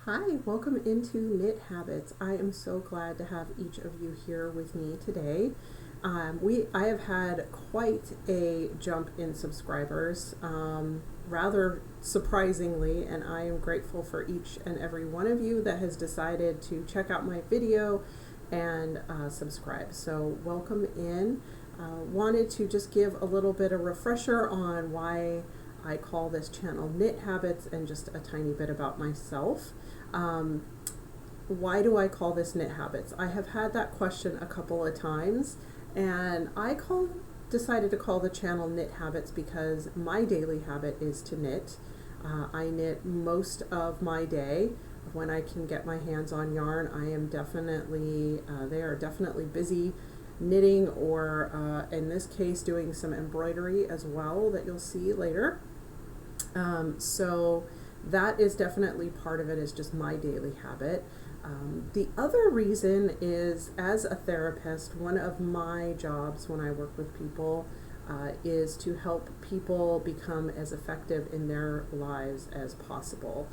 Hi, welcome into Knit Habits. I am so glad to have each of you here with me today. I have had quite a jump in subscribers, rather surprisingly, and I am grateful for each and every one of you that has decided to check out my video and subscribe. So welcome in. Wanted to just give a little bit of refresher on why I call this channel Knit Habits and just a tiny bit about myself. Why do I call this Knit Habits? I have had that question a couple of times, and I decided to call the channel Knit Habits because my daily habit is to knit. I knit most of my day. When I can get my hands on yarn, I am definitely, they are definitely busy knitting, or in this case doing some embroidery as well that you'll see later. So that is definitely part of it, is just my daily habit. The other reason is, as a therapist, one of my jobs when I work with people is to help people become as effective in their lives as possible.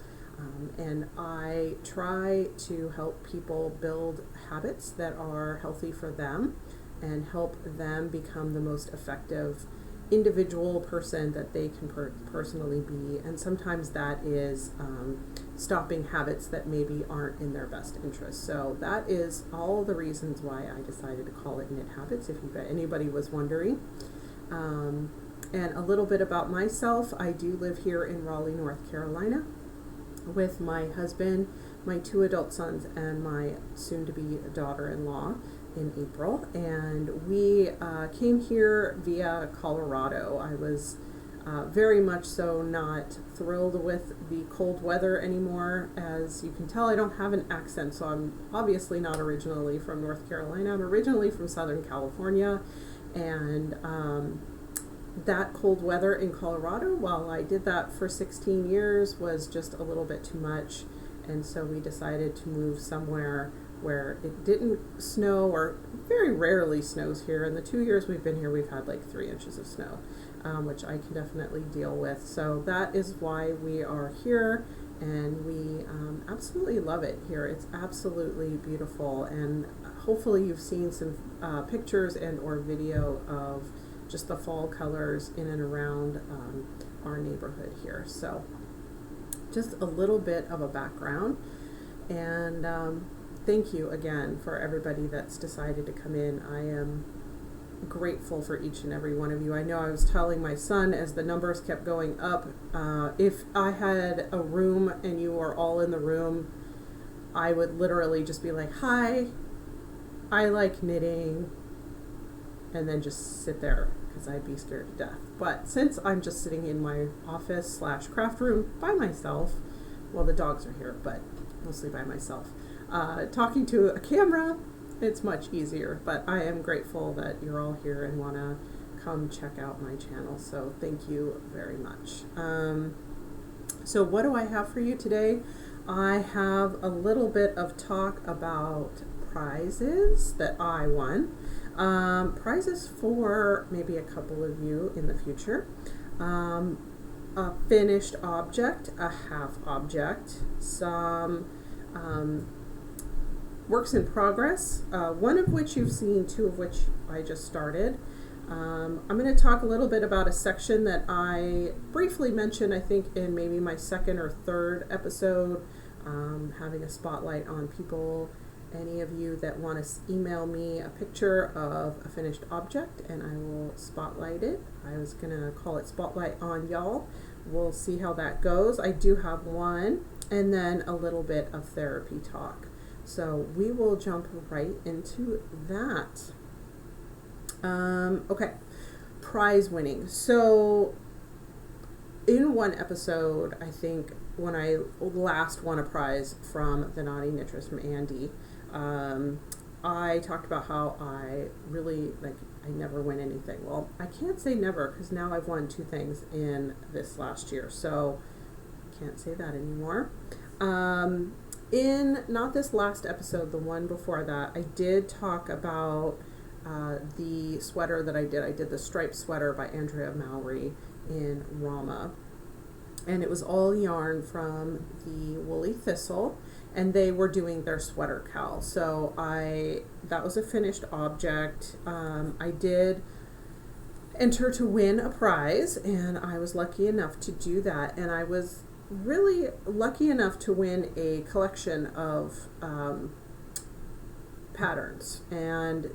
And I try to help people build habits that are healthy for them and help them become the most effective individual person that they can personally be. And sometimes that is stopping habits that maybe aren't in their best interest. So that is all the reasons why I decided to call it Knit Habits, if anybody was wondering. And a little bit about myself. I do live here in Raleigh, North Carolina, with my husband, my 2 adult sons, and my soon-to-be daughter-in-law in April. And we came here via Colorado. I was very much so not thrilled with the cold weather anymore. As you can tell, I don't have an accent, so I'm obviously not originally from North Carolina. I'm originally from Southern California, and that cold weather in Colorado, while I did that for 16 years, was just a little bit too much. And so we decided to move somewhere where it didn't snow, or very rarely snows here. In the 2 years we've been here, we've had like 3 inches of snow, which I can definitely deal with. So that is why we are here, and we absolutely love it here. It's absolutely beautiful, and hopefully you've seen some pictures and or video of just the fall colors in and around our neighborhood here. So just a little bit of a background, and thank you again for everybody that's decided to come in. I am grateful for each and every one of you. I know I was telling my son as the numbers kept going up, if I had a room and you were all in the room, I would literally just be like, hi, I like knitting, and then just sit there because I'd be scared to death. But since I'm just sitting in my office / craft room by myself, well, the dogs are here, but mostly by myself, talking to a camera, it's much easier. But I am grateful that you're all here and want to come check out my channel, so thank you very much. So what do I have for you today? I have a little bit of talk about prizes that I won. Prizes for maybe a couple of you in the future. A finished object, a half object, some works in progress, one of which you've seen, 2 of which I just started. I'm going to talk a little bit about a section that I briefly mentioned, I think, in maybe my 2nd or 3rd episode, having a spotlight on people. Any of you that want to email me a picture of a finished object, and I will spotlight it. I was going to call it Spotlight on Y'all. We'll see how that goes. I do have one, and then a little bit of therapy talk. So we will jump right into that. Okay, prize winning. So in one episode, I think when I last won a prize from the Naughty Knitress, from Andy, I talked about how I really I never win anything. Well, I can't say never because now I've won 2 things in this last year, so can't say that anymore. In not this last episode, the one before that, I did talk about the sweater that I did. I did the striped sweater by Andrea Mowry in Rama, and it was all yarn from the Woolly Thistle, and they were doing their sweater cowl. So that was a finished object. I did enter to win a prize, and I was lucky enough to do that, and I was really lucky enough to win a collection of patterns, and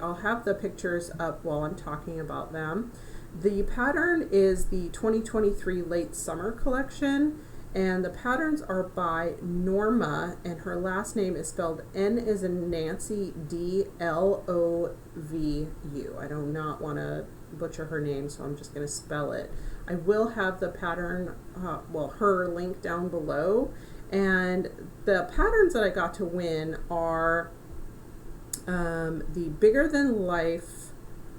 I'll have the pictures up while I'm talking about them. The pattern is the 2023 late summer collection, and the patterns are by Norma, and her last name is spelled N as in Nancy, D-L-O-V-U. I do not want to butcher her name, so I'm just going to spell it. I will have the pattern, her link down below, and the patterns that I got to win are the Bigger Than Life.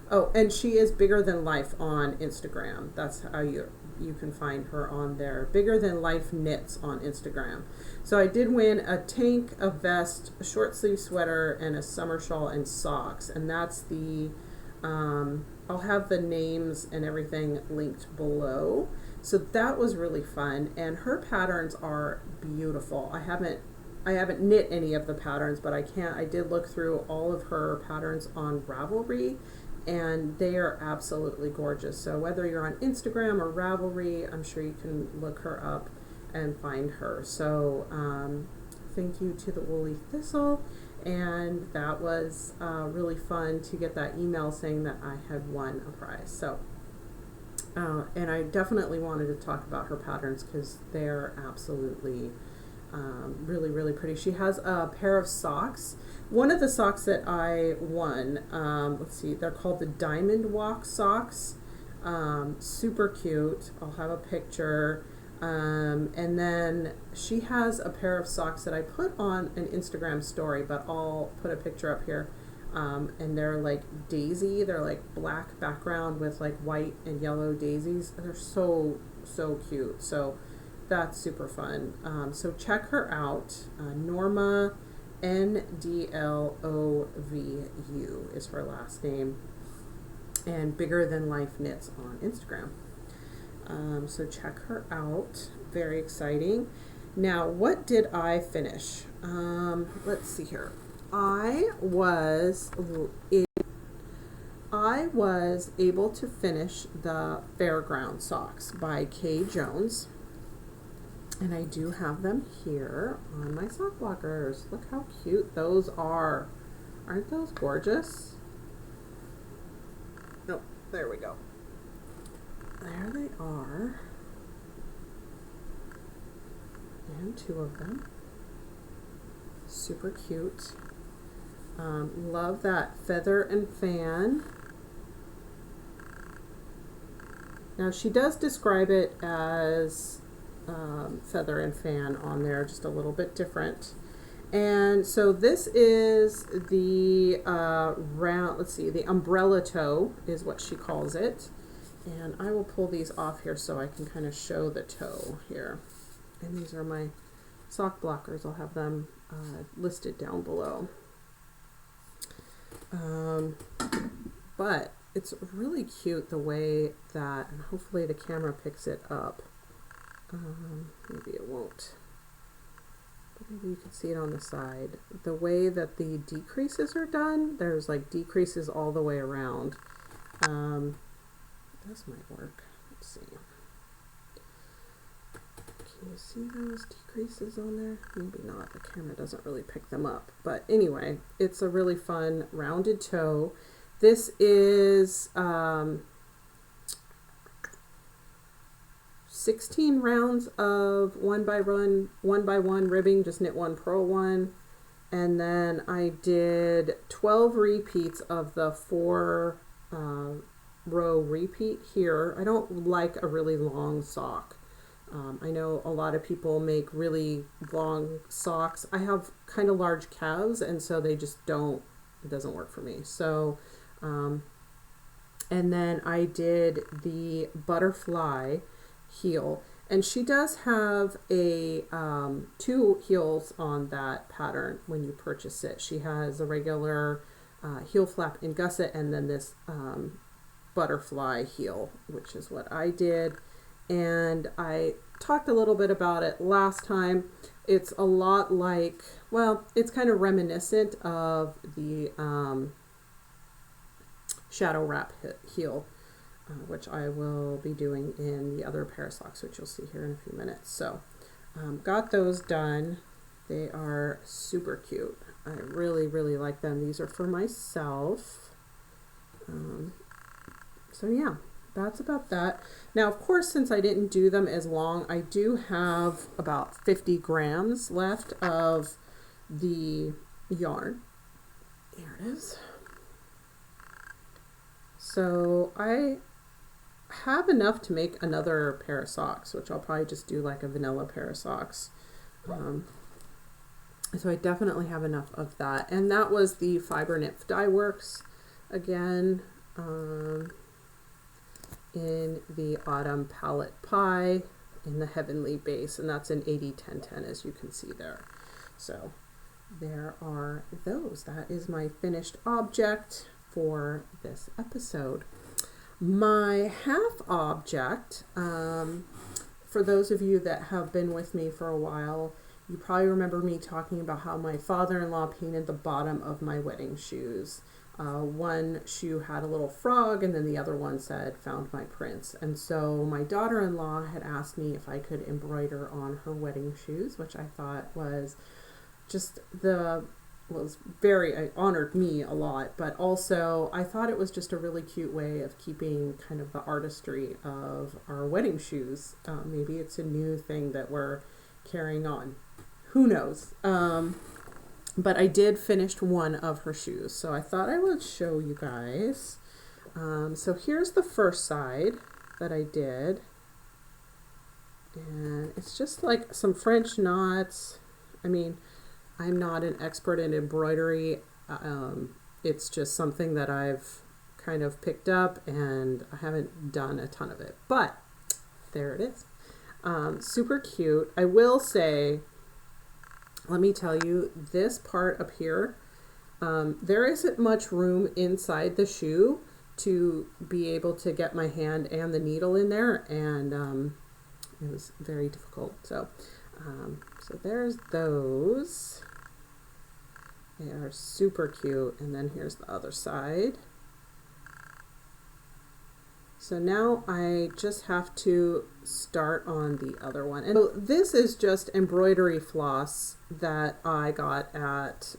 Oh, and she is Bigger Than Life on Instagram. That's how you can find her on there. Bigger Than Life Knits on Instagram. So I did win a tank, a vest, a short sleeve sweater, and a summer shawl and socks. And that's the, I'll have the names and everything linked below. So that was really fun. And her patterns are beautiful. I haven't knit any of the patterns, but I did look through all of her patterns on Ravelry, and they are absolutely gorgeous. So whether you're on Instagram or Ravelry, I'm sure you can look her up and find her. So thank you to the Woolly Thistle, and that was really fun to get that email saying that I had won a prize. So and I definitely wanted to talk about her patterns because they're absolutely really, really pretty. She has a pair of socks. One of the socks that I won, let's see, they're called the Diamond Walk socks. Super cute. I'll have a picture. And then she has a pair of socks that I put on an Instagram story, but I'll put a picture up here. And they're like daisy. They're like black background with like white and yellow daisies. They're so, so cute. So that's super fun. So check her out. Norma, N-D-L-O-V-U is her last name. And Bigger Than Life Knits on Instagram. So check her out. Very exciting. Now, what did I finish? Let's see here. I was able to finish the Fairground socks by Kay Jones. And I do have them here on my sock blockers. Look how cute those are. Aren't those gorgeous? Oh, there we go. There they are. And 2 of them. Super cute. Love that feather and fan. Now she does describe it as feather and fan on there, just a little bit different. And so this is the the umbrella toe is what she calls it. And I will pull these off here so I can kind of show the toe here. And these are my sock blockers. I'll have them listed down below. But it's really cute the way that, and hopefully the camera picks it up. Maybe it won't. But maybe you can see it on the side. The way that the decreases are done, there's like decreases all the way around. This might work. Let's see. Can you see those decreases on there? Maybe not. The camera doesn't really pick them up. But anyway, it's a really fun rounded toe. This is 16 rounds of 1x1 ribbing, just knit 1, purl 1. And then I did 12 repeats of the 4 row repeat here. I don't like a really long sock. I know a lot of people make really long socks. I have kind of large calves, and so they just don't, it doesn't work for me. So And then I did the butterfly heel, and she does have a 2 heels on that pattern when you purchase it. She has a regular heel flap in gusset, and then this butterfly heel, which is what I did. And I talked a little bit about it last time. It's a lot like, well, it's kind of reminiscent of the shadow wrap heel, which I will be doing in the other pair of socks, which you'll see here in a few minutes. So got those done. They are super cute. I really, really like them. These are for myself. So yeah, that's about that. Now, of course, since I didn't do them as long, I do have about 50 grams left of the yarn. There it is. So I have enough to make another pair of socks, which I'll probably just do like a vanilla pair of socks. So I definitely have enough of that. And that was the Fiber Nymph Dye Works again, in the Autumn Palette Pie in the Heavenly Base, and that's an 80-10-10, as you can see there. So there are those. That is my finished object for this episode. My half object, for those of you that have been with me for a while, you probably remember me talking about how my father-in-law painted the bottom of my wedding shoes. One shoe had a little frog, and then the other one said, "Found my prince." And so my daughter-in-law had asked me if I could embroider on her wedding shoes, which I thought was just it honored me a lot, but also I thought it was just a really cute way of keeping kind of the artistry of our wedding shoes. Maybe it's a new thing that we're carrying on. Who knows? But I did finish one of her shoes, so I thought I would show you guys. So here's the first side that I did. And it's just like some French knots. I mean, I'm not an expert in embroidery. It's just something that I've kind of picked up, and I haven't done a ton of it. But there it is. Super cute. I will say, let me tell you, this part up here, there isn't much room inside the shoe to be able to get my hand and the needle in there, and it was very difficult. So there's those. They are super cute. And then here's the other side. So now I just have to start on the other one. And so this is just embroidery floss that I got at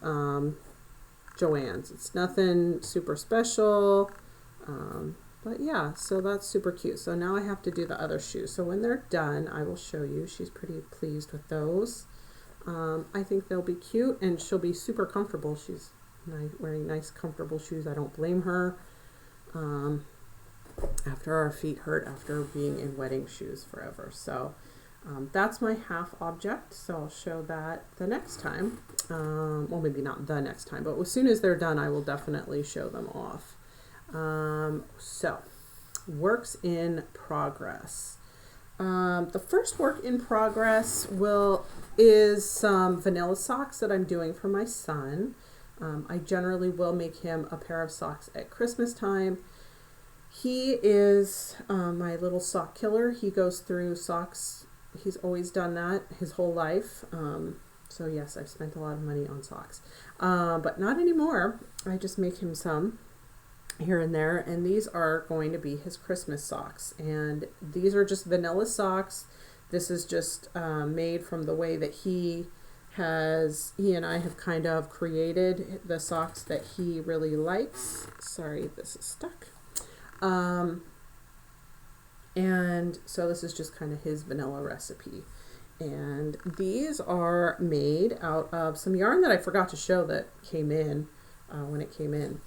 Joann's. It's nothing super special. But yeah, so that's super cute. So now I have to do the other shoes. So when they're done, I will show you. She's pretty pleased with those. I think they'll be cute, and she'll be super comfortable. She's wearing nice, comfortable shoes. I don't blame her. After our feet hurt after being in wedding shoes forever. So that's my half object. So I'll show that the next time. Well, maybe not the next time, but as soon as they're done, I will definitely show them off. So works in progress. The first work in progress is some vanilla socks that I'm doing for my son. I generally will make him a pair of socks at Christmas time. He is my little sock killer. He goes through socks. He's always done that his whole life. So yes, I've spent a lot of money on socks, but not anymore. I just make him some here and there, and these are going to be his Christmas socks, and these are just vanilla socks. This is just made from the way that he and I have kind of created the socks that he really likes. Sorry, this is stuck. And so this is just kind of his vanilla recipe. And these are made out of some yarn that I forgot to show that came in when it came in.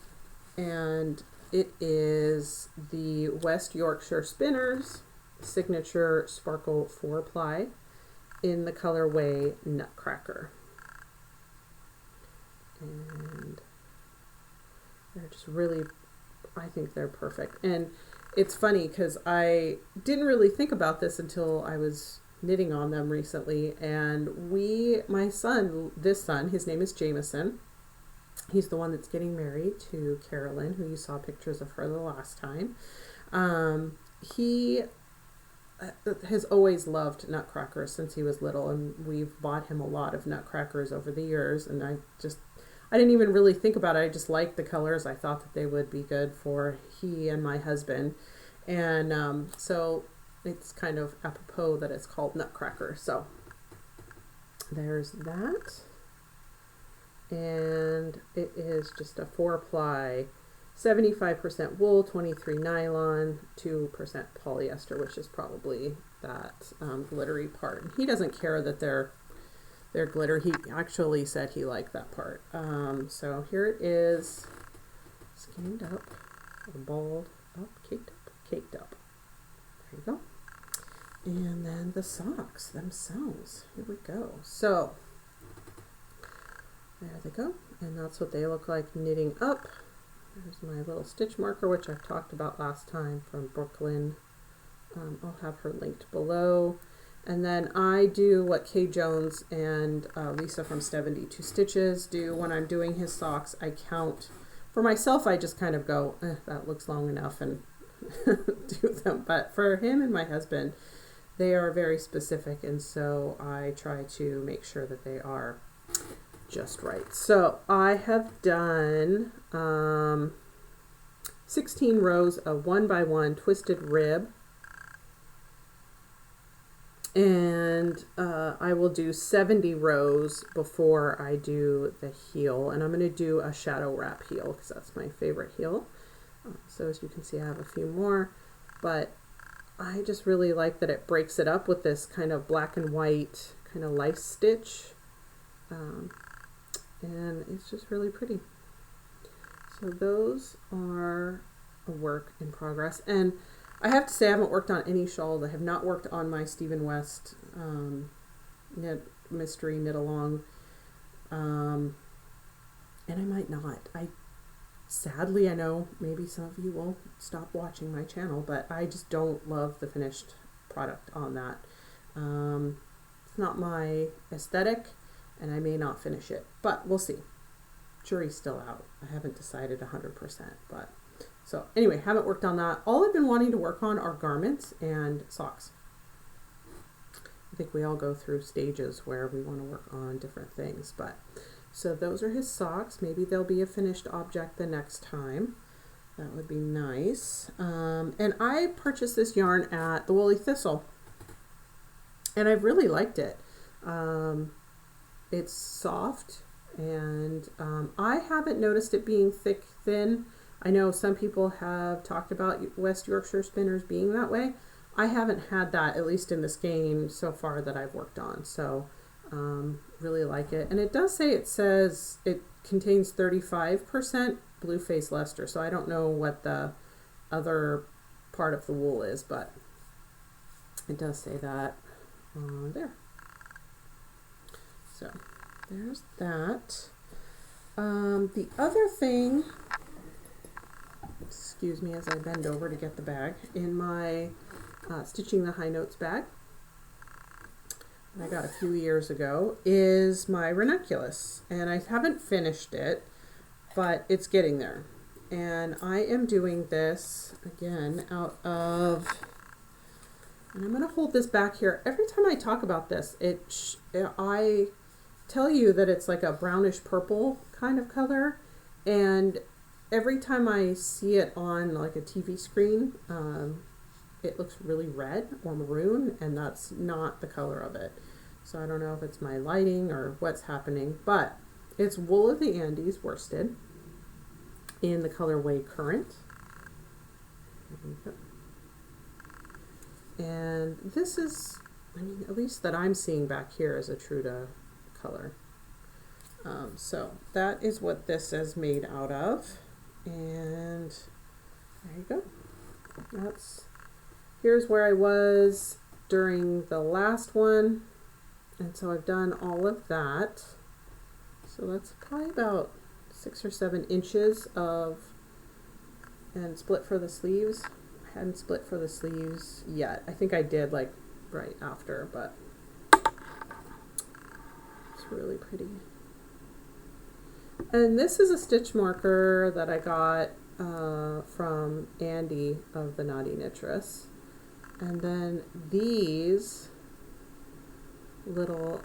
And it is the West Yorkshire Spinners Signature Sparkle 4-ply in the colorway Nutcracker. And they're just really I think they're perfect. And it's funny because I didn't really think about this until I was knitting on them recently. And my son, his name is Jameson. He's the one that's getting married to Carolyn, who you saw pictures of her the last time. He has always loved nutcrackers since he was little, and we've bought him a lot of nutcrackers over the years. And I didn't even really think about it. I just liked the colors. I thought that they would be good for he and my husband. And so it's kind of apropos that it's called Nutcracker. So there's that. And it is just a 4-ply, 75% wool, 23 nylon, 2% polyester, which is probably that glittery part. And he doesn't care that they're glitter. He actually said he liked that part. So here it is, skinned up, or balled up, caked up. There you go. And then the socks themselves. Here we go. So there they go. And that's what they look like knitting up. There's my little stitch marker, which I've talked about last time, from Brooklyn. I'll have her linked below. And then I do what Kay Jones and Lisa from 72 Stitches do when I'm doing his socks. I count. For myself, I just kind of go, that looks long enough, and do them. But for him and my husband, they are very specific, and so I try to make sure that they are just right. So I have done 16 rows of 1x1 twisted rib. And I will do 70 rows before I do the heel. And I'm going to do a shadow wrap heel because that's my favorite heel. So as you can see, I have a few more. But I just really like that it breaks it up with this kind of black and white kind of life stitch. And it's just really pretty. So those are a work in progress. And I have to say, I haven't worked on any shawls. I have not worked on my Stephen West mystery knit along, and I might not. Sadly, I know maybe some of you will stop watching my channel, but I just don't love the finished product on that. It's not my aesthetic, and I may not finish it, but we'll see. Jury's still out. I haven't decided 100%, but. So anyway, haven't worked on that. All I've been wanting to work on are garments and socks. I think we all go through stages where we want to work on different things. But so those are his socks. Maybe they'll be a finished object the next time. That would be nice. And I purchased this yarn at the Woolly Thistle, and I've really liked it. It's soft, and I haven't noticed it being thick, thin. I know some people have talked about West Yorkshire spinners being that way. I haven't had that, at least in this game so far that I've worked on. So really like it. And it does say, it says it contains 35% blue face Leicester. So I don't know what the other part of the wool is, but it does say that there. So there's that. The other thing, excuse me as I bend over to get the bag, in my Stitching the High Notes bag I got a few years ago, is my Ranunculus. And I haven't finished it, but it's getting there. And I am doing this again out of, and I'm going to hold this back here. Every time I talk about this, I tell you that it's like a brownish purple kind of color, and every time I see it on like a TV screen, it looks really red or maroon, and that's not the color of it. So I don't know if it's my lighting or what's happening, but it's Wool of the Andes worsted in the colorway Current. And this is, I mean, at least that I'm seeing back here, is a true to color. So that is what this is made out of. And there you go. Here's where I was during the last one. And so I've done all of that. So that's probably about 6 or 7 inches of and split for the sleeves. I hadn't split for the sleeves yet. I think I did like right after, but it's really pretty. And this is a stitch marker that I got from Andy of the Naughty Knitress. And then these little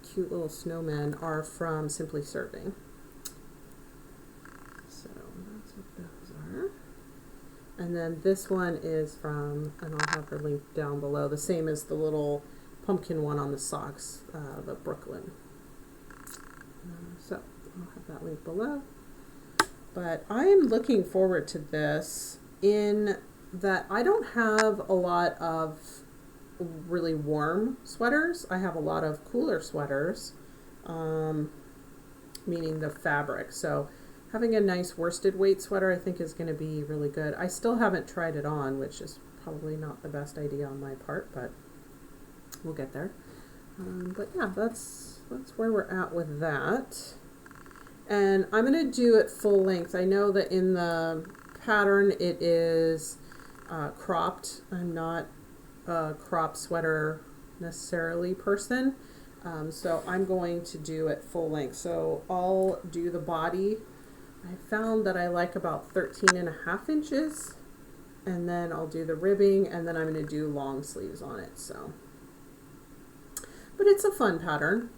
cute little snowmen are from Simply Serving. So that's what those are. And then this one is from, and I'll have her link down below, the same as the little pumpkin one on the socks, the Brooklyn. So I'll have that link below. But I am looking forward to this in that I don't have a lot of really warm sweaters. I have a lot of cooler sweaters, meaning the fabric. So having a nice worsted weight sweater I think is going to be really good. I still haven't tried it on, which is probably not the best idea on my part, but we'll get there. But yeah, that's where we're at with that. And I'm going to do it full length. I know that in the pattern it is cropped. I'm not a crop sweater necessarily person, so I'm going to do it full length. So I'll do the body. I found that I like about 13.5 inches, and then I'll do the ribbing, and then I'm going to do long sleeves on it. So, but it's a fun pattern.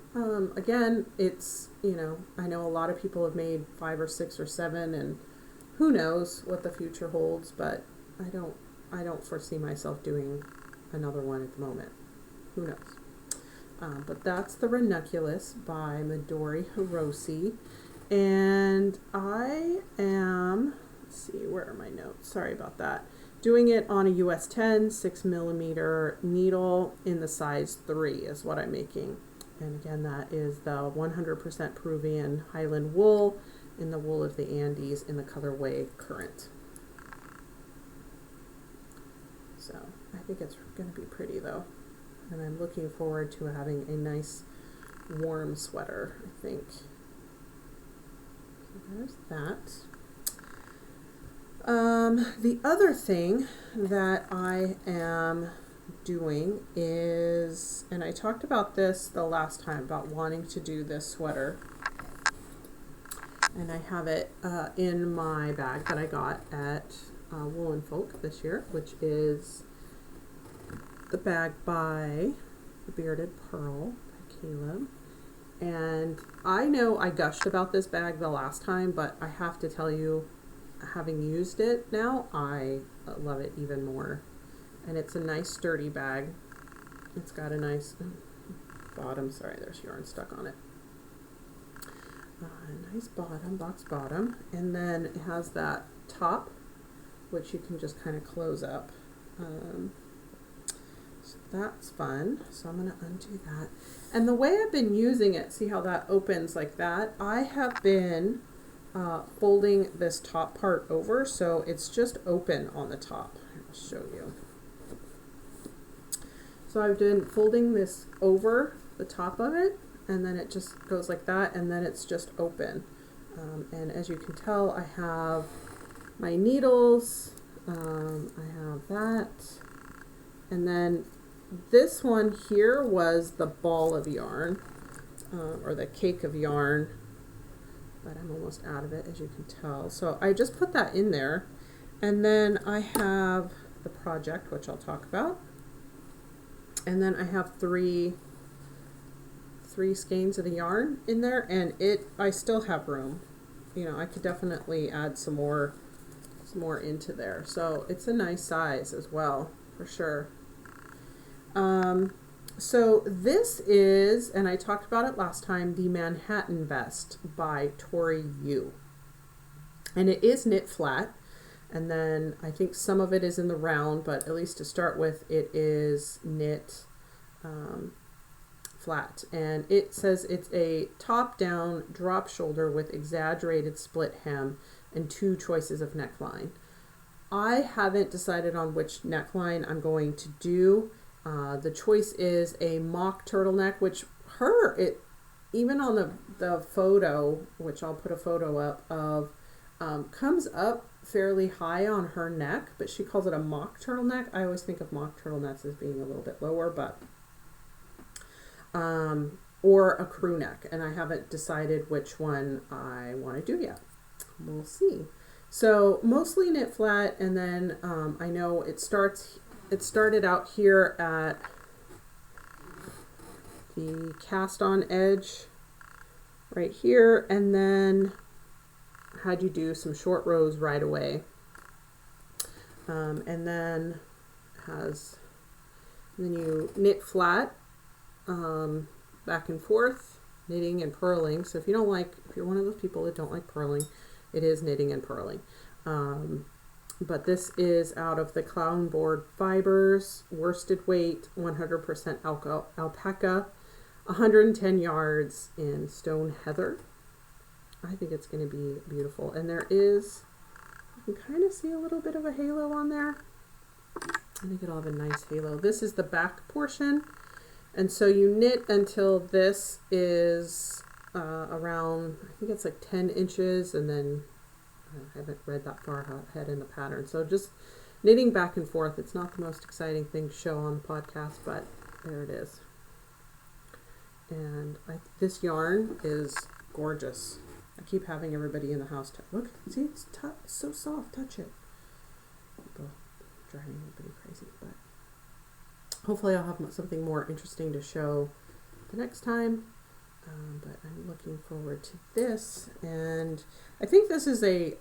Again, it's, you know, I know a lot of people have made 5 or 6 or 7, and who knows what the future holds, but I don't foresee myself doing another one at the moment. Who knows? But that's the Ranunculus by Midori Hirose. And I am, let's see, where are my notes? Sorry about that. Doing it on a US 10 6mm needle in the size 3 is what I'm making. And again, that is the 100% Peruvian Highland wool in the wool of the Andes in the colorway Current. So I think it's going to be pretty though. And I'm looking forward to having a nice warm sweater, I think. So there's that. The other thing that I am doing is, and I talked about this the last time, about wanting to do this sweater. And I have it in my bag that I got at Wool & Folk this year, which is the bag by The Bearded Pearl by Caleb. And I know I gushed about this bag the last time, but I have to tell you, having used it now, I love it even more. And it's a nice sturdy bag. It's got a nice bottom. Sorry, there's yarn stuck on it. Nice bottom, box bottom. And then it has that top, which you can just kind of close up. So that's fun. So I'm going to undo that. And the way I've been using it, see how that opens like that? I have been folding this top part over, so it's just open on the top. I'll show you. So I've been folding this over the top of it, and then it just goes like that, and then it's just open. And as you can tell, I have my needles, I have that, and then this one here was the ball of yarn, or the cake of yarn, but I'm almost out of it, as you can tell. So I just put that in there, and then I have the project, which I'll talk about, and then I have three skeins of the yarn in there, and I still have room. You know, I could definitely add some more into there. So it's a nice size as well, for sure. So this is, and I talked about it last time, the Manhattan Vest by Tori U. And it is knit flat, and then I think some of it is in the round, but at least to start with, it is knit flat. And it says it's a top-down drop shoulder with exaggerated split hem and 2 choices of neckline. I haven't decided on which neckline I'm going to do. The choice is a mock turtleneck, which even on the photo, which I'll put a photo up of, comes up fairly high on her neck, but she calls it a mock turtleneck. I always think of mock turtlenecks as being a little bit lower, but or a crew neck, and I haven't decided which one I want to do yet. We'll see. So mostly knit flat, and then I know it started out here at the cast on edge right here, and then had you do some short rows right away, and then you knit flat, back and forth, knitting and purling. So if you're one of those people that don't like purling, it is knitting and purling. But this is out of the Clown Board Fibers, worsted weight, 100% alpaca, 110 yards in stone heather. I think it's going to be beautiful. And you can kind of see a little bit of a halo on there. I think it'll have a nice halo. This is the back portion. And so you knit until this is around, I think it's like 10 inches, and then I haven't read that far ahead in the pattern. So just knitting back and forth. It's not the most exciting thing to show on the podcast, but there it is. And this yarn is gorgeous. I keep having everybody in the house look, see, it's so soft, touch it. People driving everybody crazy, but hopefully I'll have something more interesting to show the next time. But I'm looking forward to this, and I think this is a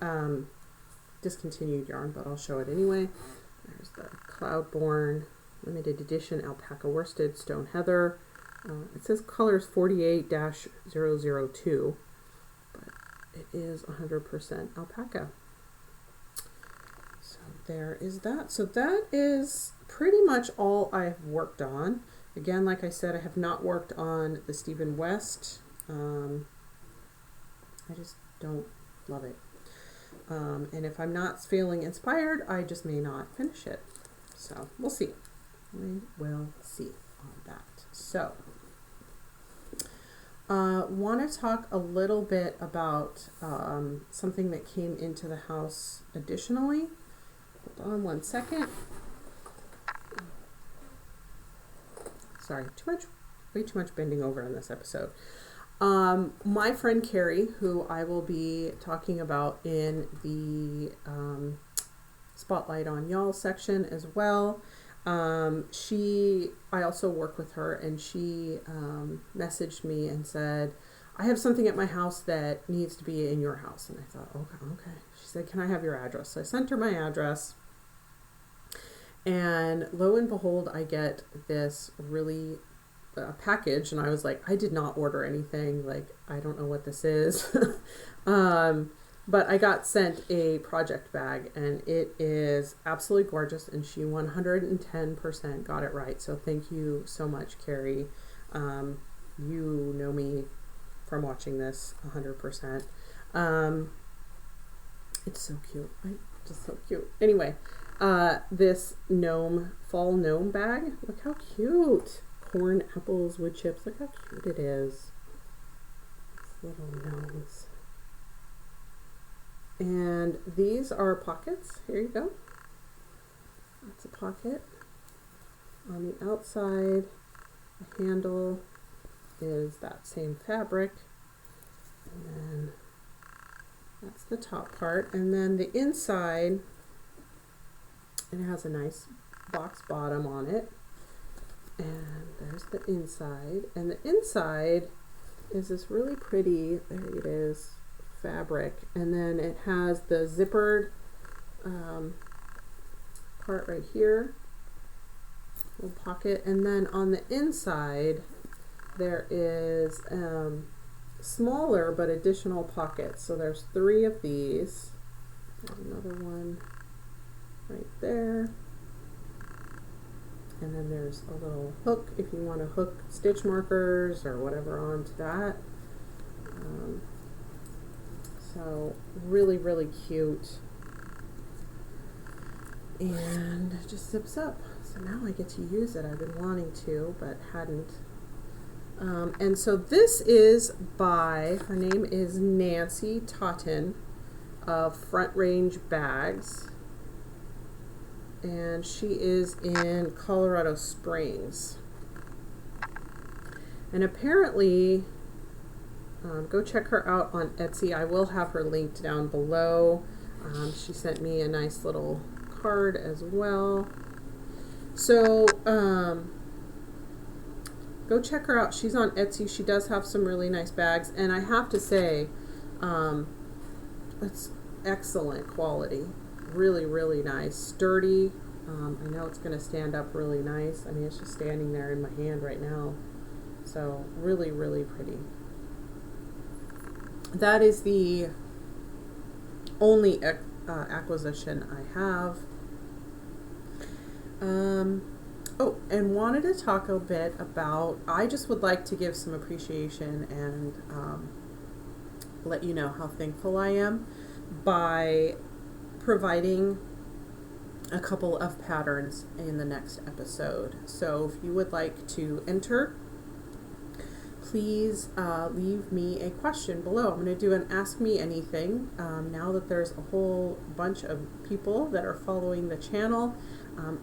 discontinued yarn, but I'll show it anyway. There's the Cloudborn limited edition alpaca worsted stone heather. It says colors 48-002, but it is 100% alpaca. So there is that. So that is pretty much all I've worked on. Again, like I said, I have not worked on the Stephen West. I just don't love it. And if I'm not feeling inspired, I just may not finish it. So we'll see. We will see on that. So, want to talk a little bit about something that came into the house additionally. Hold on one second. Sorry, way too much bending over in this episode. My friend Carrie, who I will be talking about in the Spotlight on Y'all section as well. I also work with her, and she messaged me and said, I have something at my house that needs to be in your house. And I thought, okay. She said, can I have your address? So I sent her my address. And lo and behold, I get this really package, and I was like, I did not order anything. Like, I don't know what this is. But I got sent a project bag, and it is absolutely gorgeous, and she 110% got it right. So thank you so much, Carrie. You know me from watching this 100%. It's so cute. Just so cute. Anyway. This fall gnome bag. Look how cute. Corn, apples, wood chips. Look how cute it is. These little gnomes. And these are pockets. Here you go. That's a pocket. On the outside, the handle is that same fabric. And then that's the top part. And then the inside, it has a nice box bottom on it, and there's the inside, and the inside is this really pretty, there it is, fabric, and then it has the zippered part right here, little pocket, and then on the inside there is smaller but additional pockets. So there's 3 of these, there's another one right there, and then there's a little hook if you want to hook stitch markers or whatever onto that. So really cute, and it just zips up. So now I get to use it. I've been wanting to but hadn't. And so this is by, her name is Nancy Totten. of Front Range Bags. And she is in Colorado Springs. And apparently, go check her out on Etsy. I will have her linked down below. She sent me a nice little card as well. So, go check her out. She's on Etsy. She does have some really nice bags. And I have to say, it's excellent quality. Really, really nice. Sturdy. I know it's going to stand up really nice. I mean, it's just standing there in my hand right now. So, really, really pretty. That is the only acquisition I have. Oh, and wanted to talk a bit about, I just would like to give some appreciation and let you know how thankful I am by providing a couple of patterns in the next episode. So if you would like to enter, please leave me a question below. I'm going to do an Ask Me Anything. Now that there's a whole bunch of people that are following the channel,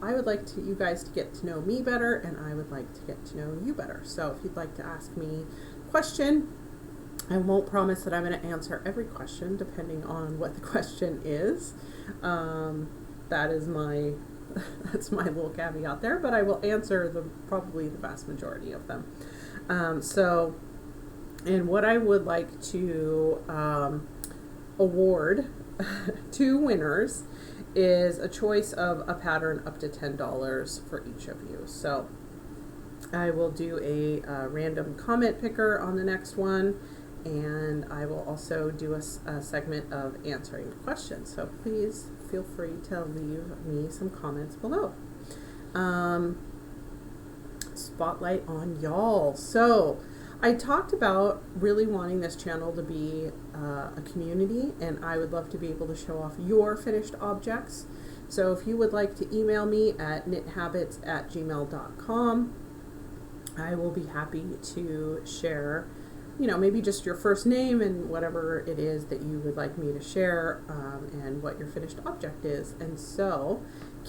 I would like you guys to get to know me better, and I would like to get to know you better. So if you'd like to ask me a question, I won't promise that I'm going to answer every question depending on what the question is. That is that's my little caveat there, but I will answer probably the vast majority of them. And what I would like to award two winners is a choice of a pattern up to $10 for each of you. So I will do a random comment picker on the next one, and I will also do a segment of answering questions. So please feel free to leave me some comments below. Spotlight on y'all. So I talked about really wanting this channel to be a community, and I would love to be able to show off your finished objects. So if you would like to email me at knithabits@gmail.com, I will be happy to share, maybe just your first name and whatever it is that you would like me to share, and what your finished object is. And so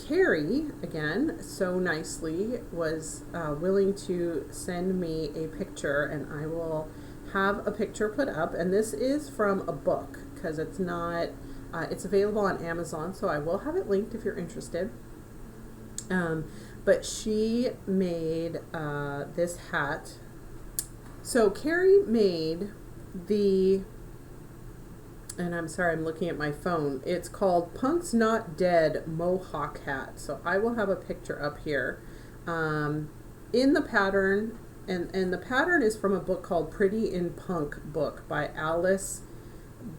Carrie, again, so nicely was willing to send me a picture, and I will have a picture put up. And this is from a book, because it's not, it's available on Amazon, so I will have it linked if you're interested. But she made this hat. So Carrie made and I'm sorry, I'm looking at my phone. It's called Punk's Not Dead Mohawk Hat. So I will have a picture up here in the pattern, and the pattern is from a book called Pretty in Punk Book by Alice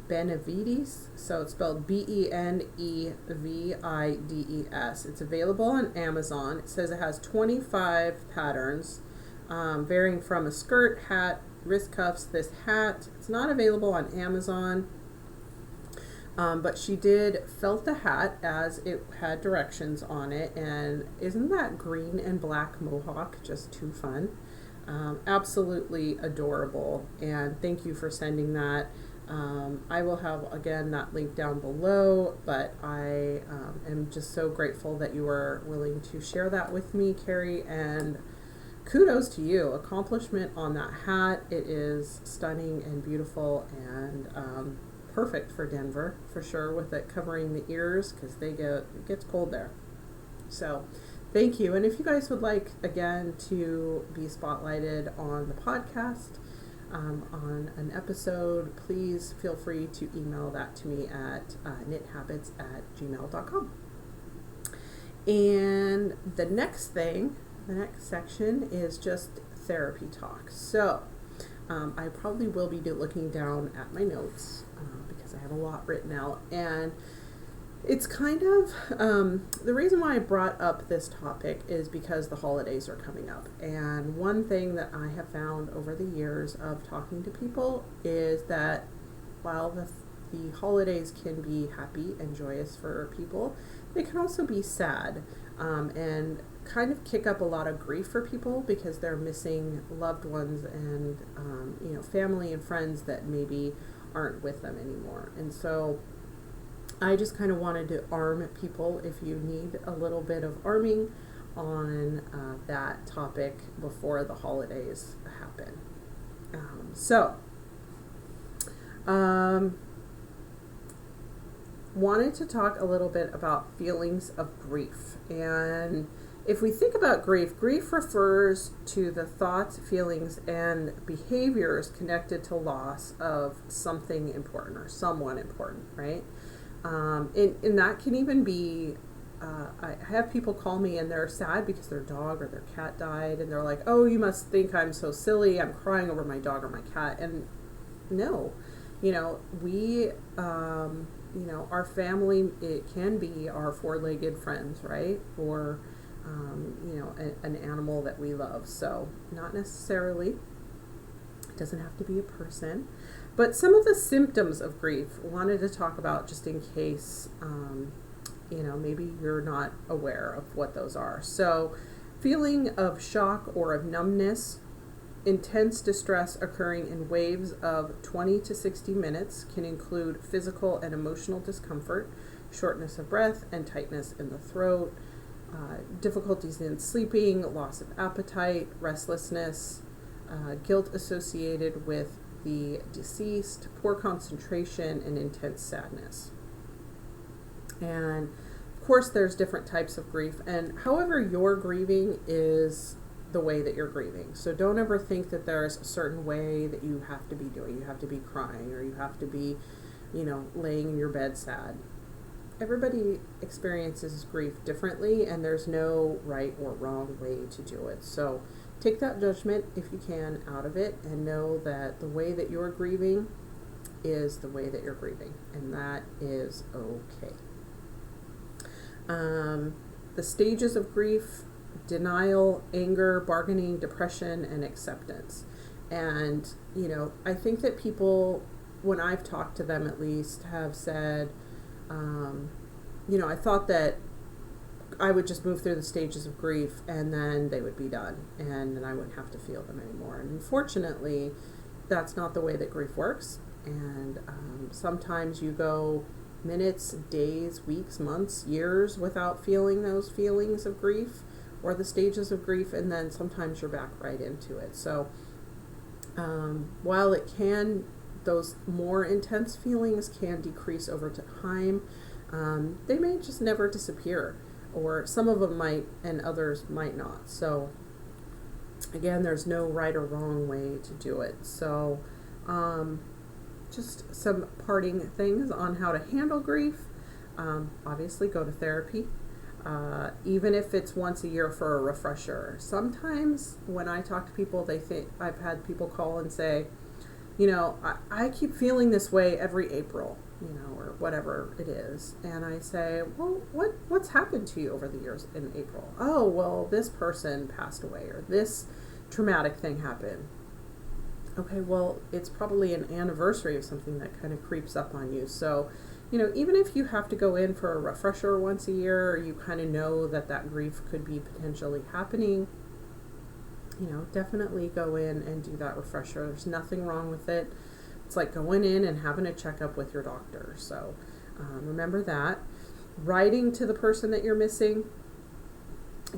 Benavides. So it's spelled Benevides. It's available on Amazon. It says it has 25 patterns, varying from a skirt, hat, wrist cuffs, this hat. It's not available on Amazon. But she did felt the hat as it had directions on it, and isn't that green and black mohawk just too fun? Absolutely adorable, and thank you for sending that. I will have, again, that link down below, but I am just so grateful that you were willing to share that with me, Carrie, and kudos to you. Accomplishment on that hat. It is stunning and beautiful, and perfect for Denver for sure, with it covering the ears, because it gets cold there. So thank you. And if you guys would like, again, to be spotlighted on the podcast, on an episode, please feel free to email that to me at knithabits@gmail.com. And the next section is just therapy talk. So I probably will be looking down at my notes, because I have a lot written out, and it's kind of the reason why I brought up this topic is because the holidays are coming up, and one thing that I have found over the years of talking to people is that while the holidays can be happy and joyous for people, they can also be sad, and kind of kick up a lot of grief for people because they're missing loved ones and family and friends that maybe aren't with them anymore. And so I just kind of wanted to arm people if you need a little bit of arming on that topic before the holidays happen. Wanted to talk a little bit about feelings of grief. And if we think about grief, grief refers to the thoughts, feelings, and behaviors connected to loss of something important or someone important, right? And that can even be, I have people call me and they're sad because their dog or their cat died, and they're like, oh, you must think I'm so silly, I'm crying over my dog or my cat. And no, we, our family, it can be our four-legged friends, right? Or, an animal that we love. So not necessarily, it doesn't have to be a person. But some of the symptoms of grief I wanted to talk about, just in case, maybe you're not aware of what those are. So feeling of shock or of numbness, intense distress occurring in waves of 20 to 60 minutes, can include physical and emotional discomfort, shortness of breath and tightness in the throat, difficulties in sleeping, loss of appetite, restlessness, guilt associated with the deceased, poor concentration, and intense sadness. And of course, there's different types of grief, and however you're grieving is the way that you're grieving. So don't ever think that there's a certain way that you have to be doing. You have to be crying, or you have to be, laying in your bed sad. Everybody experiences grief differently, and there's no right or wrong way to do it. So take that judgment, if you can, out of it, and know that the way that you're grieving is the way that you're grieving, and that is okay. The stages of grief: denial, anger, bargaining, depression, and acceptance. And, I think that people, when I've talked to them at least, have said, I thought that I would just move through the stages of grief and then they would be done and then I wouldn't have to feel them anymore. And unfortunately, that's not the way that grief works. And sometimes you go minutes, days, weeks, months, years without feeling those feelings of grief or the stages of grief, and then sometimes you're back right into it. So while those more intense feelings can decrease over time, they may just never disappear, or some of them might and others might not. So again, there's no right or wrong way to do it. So just some parting things on how to handle grief. Obviously, go to therapy, even if it's once a year for a refresher. Sometimes when I talk to people, they think, I've had people call and say, I keep feeling this way every April, or whatever it is. And I say, well, what's happened to you over the years in April? Oh, well, this person passed away, or this traumatic thing happened. Okay, well, it's probably an anniversary of something that kind of creeps up on you. So, even if you have to go in for a refresher once a year, or you kind of know that grief could be potentially happening, definitely go in and do that refresher. There's nothing wrong with it. It's like going in and having a checkup with your doctor. So remember that. Writing to the person that you're missing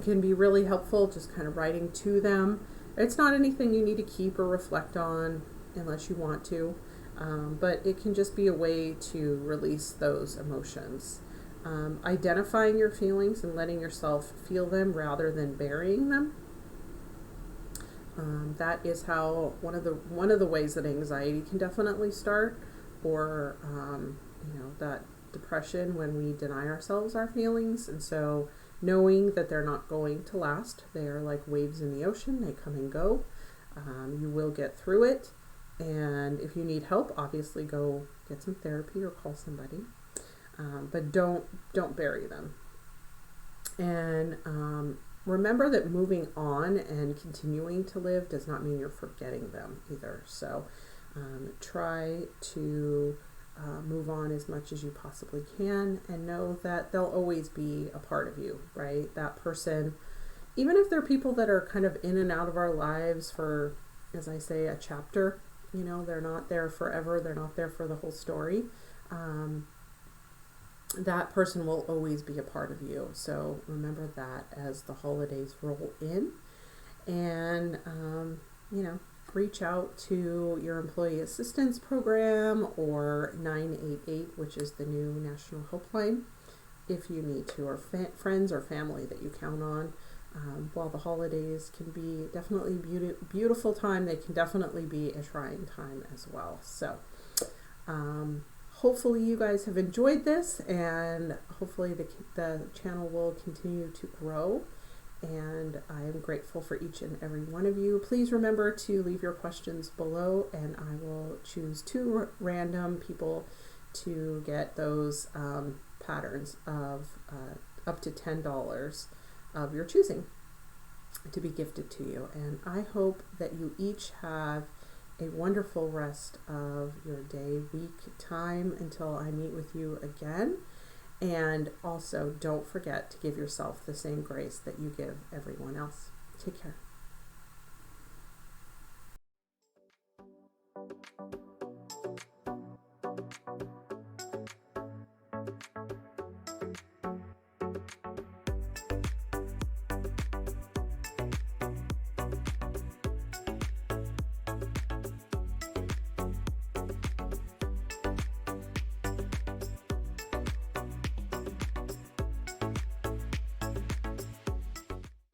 can be really helpful, just kind of writing to them. It's not anything you need to keep or reflect on unless you want to, but it can just be a way to release those emotions. Identifying your feelings and letting yourself feel them rather than burying them. That is how one of the ways that anxiety can definitely start, or that depression, when we deny ourselves our feelings. And so knowing that they're not going to last, they are like waves in the ocean, they come and go. You will get through it, and if you need help, obviously go get some therapy or call somebody, but don't bury them. And remember that moving on and continuing to live does not mean you're forgetting them either. So try to move on as much as you possibly can, and know that they'll always be a part of you, right? That person, even if they're people that are kind of in and out of our lives for, as I say, a chapter, they're not there forever. They're not there for the whole story. that person will always be a part of you. So remember that as the holidays roll in. And, reach out to your employee assistance program or 988, which is the new national helpline, if you need to, or friends or family that you count on. While the holidays can be definitely beautiful time, they can definitely be a trying time as well. So hopefully you guys have enjoyed this, and hopefully the channel will continue to grow. And I am grateful for each and every one of you. Please remember to leave your questions below, and I will choose 2 random people to get those patterns of up to $10 of your choosing to be gifted to you. And I hope that you each have a wonderful rest of your day, week, time until I meet with you again. And also, don't forget to give yourself the same grace that you give everyone else. Take care.